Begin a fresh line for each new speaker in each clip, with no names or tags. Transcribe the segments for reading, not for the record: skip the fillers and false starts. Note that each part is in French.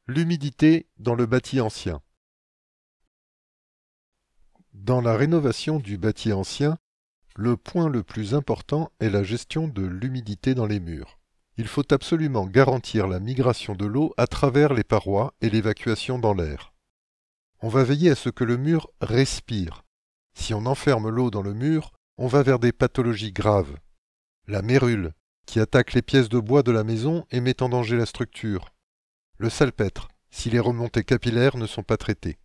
L'humidité dans le bâti ancien. Dans la rénovation du bâti ancien, le point le plus important est la gestion de l'humidité dans les murs. Il faut absolument garantir la migration de l'eau à travers les parois et l'évacuation dans l'air. On va veiller à ce que le mur respire. Si on enferme l'eau dans le mur, on va vers des pathologies graves. La mérule, qui attaque les pièces de bois de la maison et met en danger la structure. Le salpêtre, si les remontées capillaires ne sont pas traitées.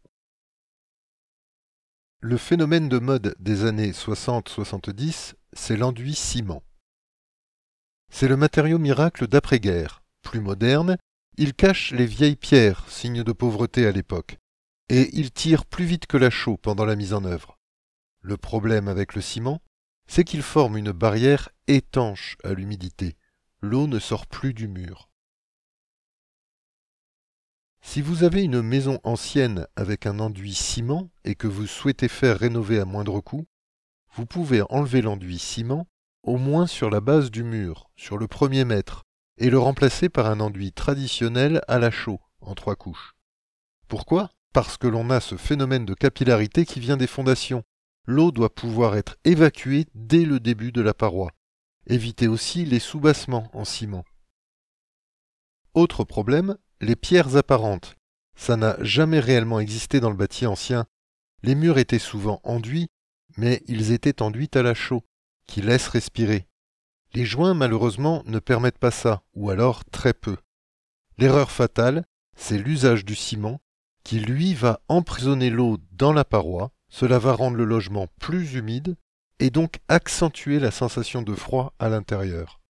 Le phénomène de mode des années 60-70, c'est l'enduit ciment. C'est le matériau miracle d'après-guerre. Plus moderne, il cache les vieilles pierres, signe de pauvreté à l'époque, et il tire plus vite que la chaux pendant la mise en œuvre. Le problème avec le ciment, c'est qu'il forme une barrière étanche à l'humidité. L'eau ne sort plus du mur. Si vous avez une maison ancienne avec un enduit ciment et que vous souhaitez faire rénover à moindre coût, vous pouvez enlever l'enduit ciment au moins sur la base du mur, sur le premier mètre, et le remplacer par un enduit traditionnel à la chaux, en 3 couches. Pourquoi ? Parce que l'on a ce phénomène de capillarité qui vient des fondations. L'eau doit pouvoir être évacuée dès le début de la paroi. Évitez aussi les soubassements en ciment. Autre problème, les pierres apparentes. Ça n'a jamais réellement existé dans le bâti ancien. Les murs étaient souvent enduits, mais ils étaient enduits à la chaux, qui laisse respirer. Les joints, malheureusement, ne permettent pas ça, ou alors très peu. L'erreur fatale, c'est l'usage du ciment, qui lui va emprisonner l'eau dans la paroi. Cela va rendre le logement plus humide, et donc accentuer la sensation de froid à l'intérieur.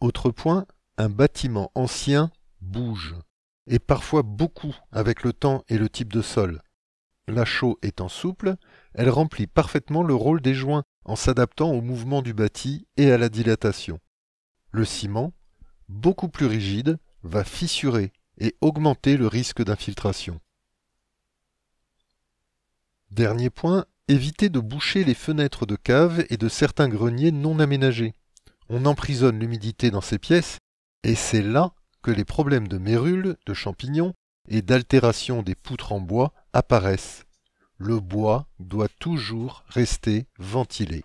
Autre point, un bâtiment ancien bouge, et parfois beaucoup avec le temps et le type de sol. La chaux étant souple, elle remplit parfaitement le rôle des joints en s'adaptant au mouvement du bâti et à la dilatation. Le ciment, beaucoup plus rigide, va fissurer et augmenter le risque d'infiltration. Dernier point, évitez de boucher les fenêtres de cave et de certains greniers non aménagés. On emprisonne l'humidité dans ces pièces et c'est là que les problèmes de mérules, de champignons et d'altération des poutres en bois apparaissent. Le bois doit toujours rester ventilé.